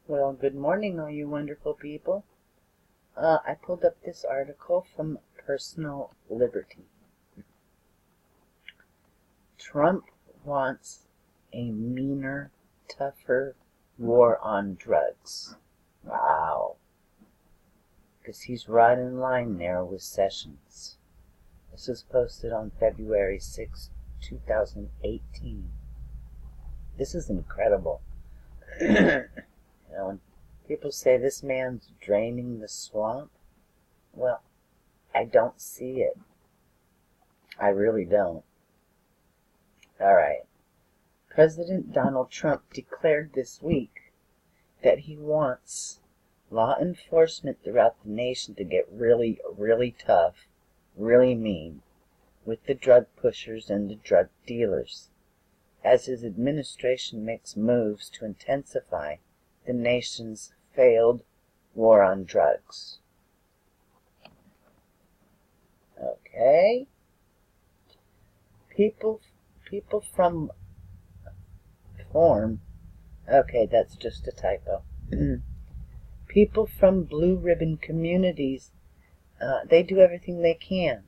Well, good morning, all you wonderful people. I pulled up this article from Personal Liberty. Trump wants a meaner, tougher war on drugs. Wow. Because he's right in line there with Sessions. This was posted on February 6, 2018. This is incredible. When people say this man's draining the swamp, well, I don't see it. I really don't. All right. President Donald Trump declared this week that he wants law enforcement throughout the nation to get really, really tough, really mean with the drug pushers and the drug dealers, as his administration makes moves to intensify the nation's failed war on drugs. Okay. People from okay, that's just a typo. People from blue ribbon communities, they do everything they can.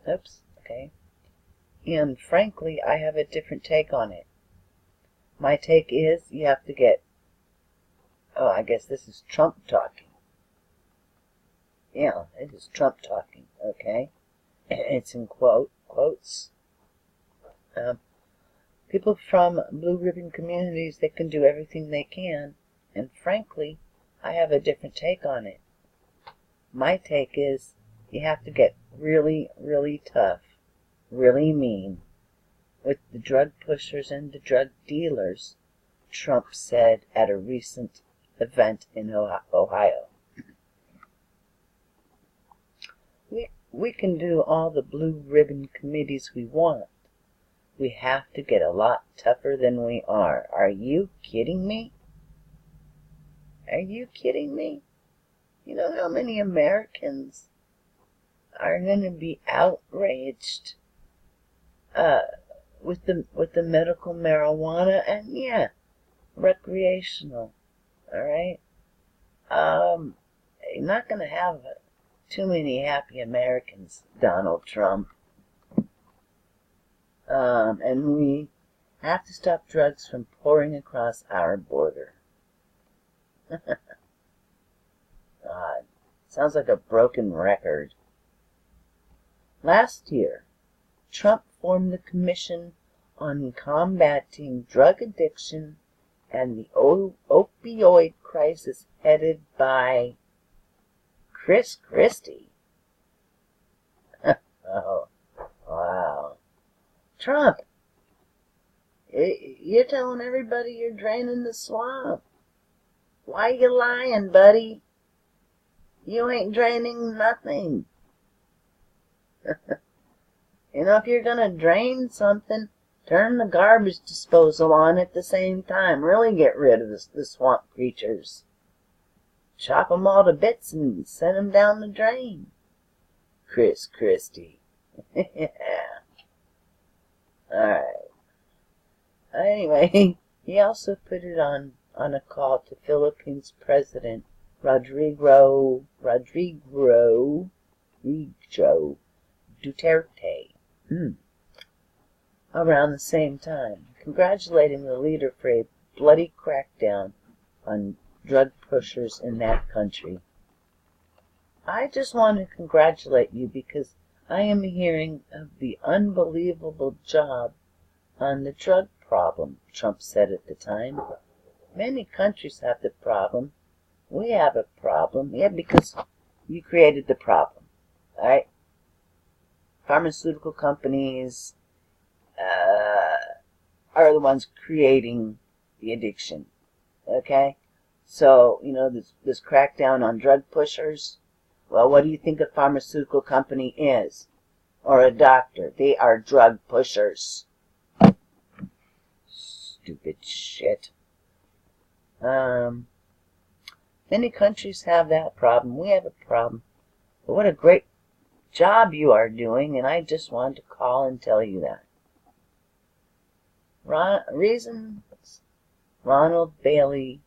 Oops, okay. And frankly, I have a different take on it. My take is you have to get, I guess this is Trump talking. Yeah, it is Trump talking, okay? It's in quotes. People from blue ribbon communities, they can do everything they can, and frankly, I have a different take on it. My take is you have to get really, really tough, really mean with the drug pushers and the drug dealers, Trump said at a recent event in Ohio. We can do all the blue ribbon committees we want. We have to get a lot tougher than we are. Are you kidding me? Are you kidding me? You know how many Americans are going to be outraged with the medical marijuana and recreational. All right. You're not going to have too many happy Americans, Donald Trump. And we have to stop drugs from pouring across our border. God, sounds like a broken record. Last year, Trump formed the Commission on Combating Drug Addiction and the Opioid Crisis, headed by Chris Christie. Oh, wow. Trump, you're telling everybody you're draining the swamp. Why you lying, buddy? You ain't draining nothing. If you're gonna drain something, turn the garbage disposal on at the same time. Really get rid of the swamp creatures. Chop 'em all to bits and send 'em down the drain. Chris Christie. Yeah. Alright. Anyway, he also put it on a call to Philippines President Rodrigo Duterte around the same time, congratulating the leader for a bloody crackdown on drug pushers in that country. I just want to congratulate you because I am hearing of the unbelievable job on the drug problem, Trump said at the time. Many countries have the problem. We have a problem. Yeah, because you created the problem. Alright? Pharmaceutical companies are the ones creating the addiction. Okay? So, this crackdown on drug pushers. Well, what do you think a pharmaceutical company is? Or a doctor? They are drug pushers. Stupid shit. Many countries have that problem. We have a problem. But what a great job you are doing, and I just wanted to call and tell you that. Reasons Ronald Bailey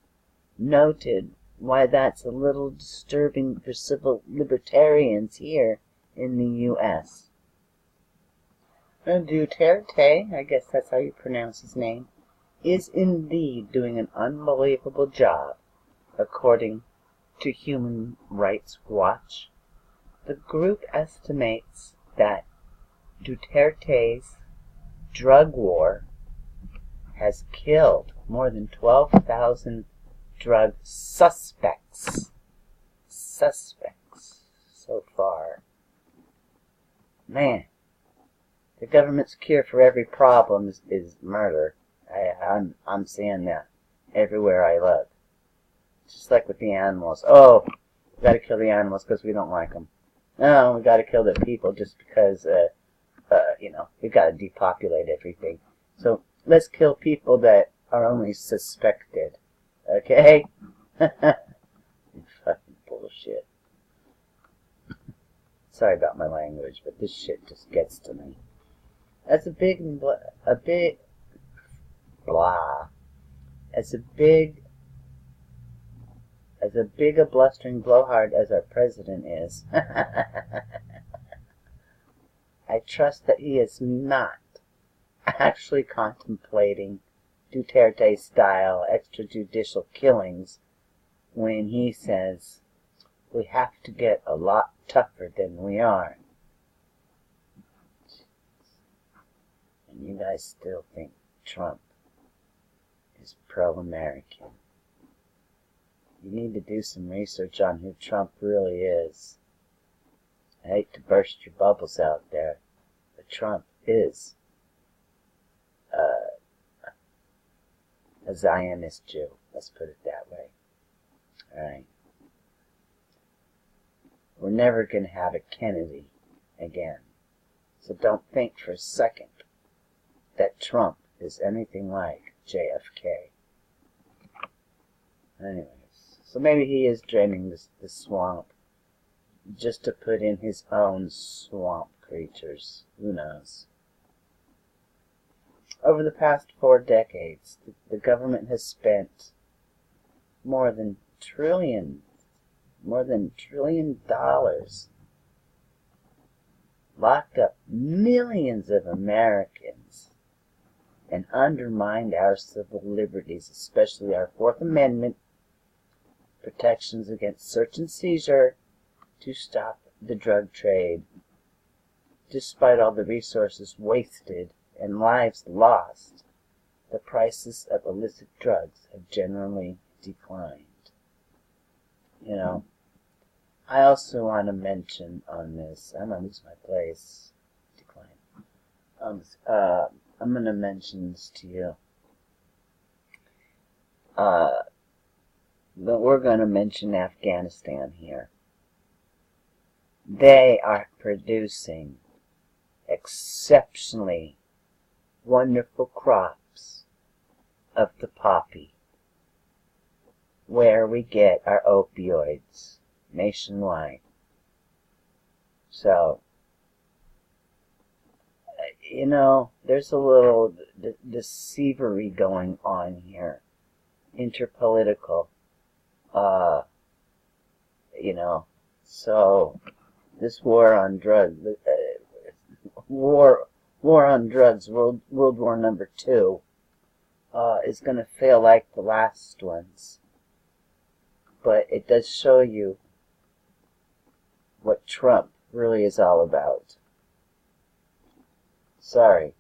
noted why that's a little disturbing for civil libertarians here in the U.S. Duterte, I guess that's how you pronounce his name, is indeed doing an unbelievable job, according to Human Rights Watch. The group estimates that Duterte's drug war has killed more than 12,000 drug suspects so far. Man, the government's cure for every problem is murder. I'm seeing that everywhere I look. Just like with the animals. Oh, we gotta kill the animals because we don't like them. No, we gotta kill the people just because, we gotta depopulate everything. So let's kill people that are only suspected. Okay? Fucking bullshit. Sorry about my language, but this shit just gets to me. As big a blustering blowhard as our president is, I trust that he is not actually contemplating Duterte-style extrajudicial killings when he says we have to get a lot tougher than we are. And you guys still think Trump is pro-American. You need to do some research on who Trump really is. I hate to burst your bubbles out there, but Trump is a Zionist Jew. Let's put it that way. Alright. We're never going to have a Kennedy again. So don't think for a second that Trump is anything like JFK. Anyways, so maybe he is draining the swamp just to put in his own swamp creatures. Who knows? Over the past 4 decades, the government has spent more than $1 trillion, locked up millions of Americans, and undermined our civil liberties, especially our Fourth Amendment protections against search and seizure to stop the drug trade. Despite all the resources wasted and lives lost, the prices of illicit drugs have generally declined. You know, I also want to mention on this, I'm going to lose my place. Decline. I'm going to mention this to you. But we're going to mention Afghanistan here. They are producing exceptionally wonderful crops of the poppy, where we get our opioids nationwide. So, there's a little deceivery going on here, interpolitical, so this war on drugs, war on drugs, World War #2, is going to fail like the last ones. But it does show you what Trump really is all about. Sorry.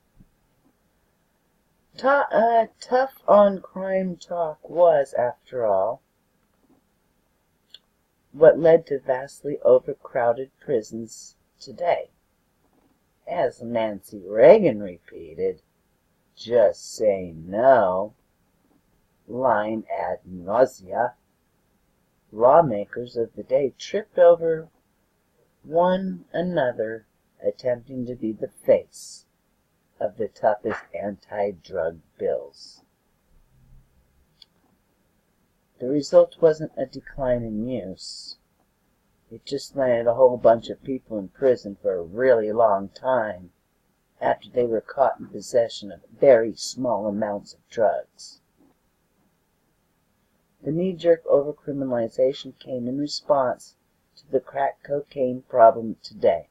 Tough on crime talk was, after all, what led to vastly overcrowded prisons today. As Nancy Reagan repeated, just say no, line ad nausea, lawmakers of the day tripped over one another, attempting to be the face of the toughest anti-drug bills. The result wasn't a decline in use. It just landed a whole bunch of people in prison for a really long time after they were caught in possession of very small amounts of drugs. The knee-jerk overcriminalization came in response to the crack cocaine problem today.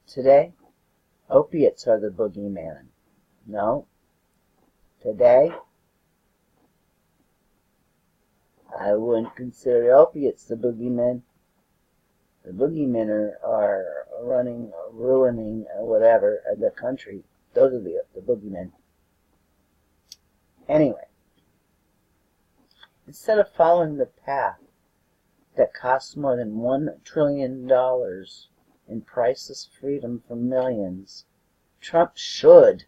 Today, opiates are the boogeyman. No. Today, I wouldn't consider opiates the boogeyman. The boogeymen are running, ruining, whatever, the country. Those are the boogeymen. Anyway, instead of following the path that costs more than $1 trillion in priceless freedom for millions, Trump should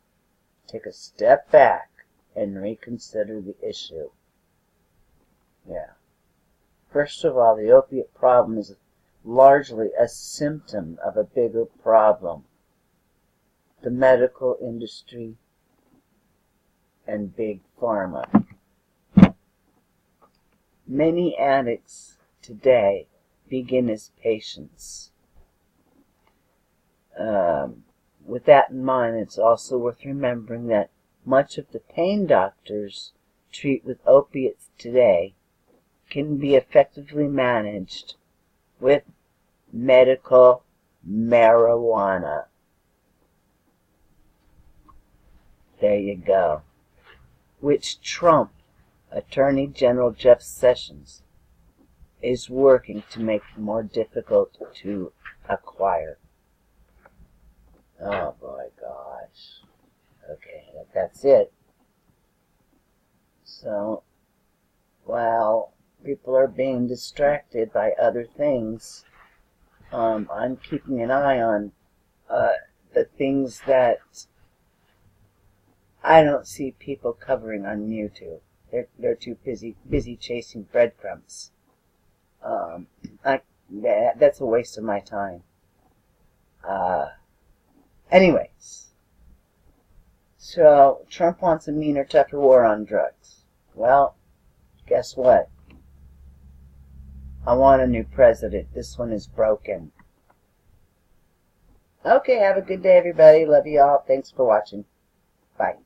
take a step back and reconsider the issue. Yeah. First of all, the opiate problem is largely a symptom of a bigger problem. The medical industry and big pharma. Many addicts today begin as patients. With that in mind, it's also worth remembering that much of the pain doctors treat with opiates today can be effectively managed with medical marijuana. There you go. Which Trump, Attorney General Jeff Sessions, is working to make more difficult to acquire. Oh boy, gosh. Okay, that's it. So, while people are being distracted by other things, I'm keeping an eye on the things that I don't see people covering on YouTube. They're too busy chasing breadcrumbs. That's a waste of my time. Anyways, so Trump wants a meaner, tougher war on drugs. Well, guess what? I want a new president. This one is broken. Okay, have a good day, everybody. Love you all. Thanks for watching. Bye.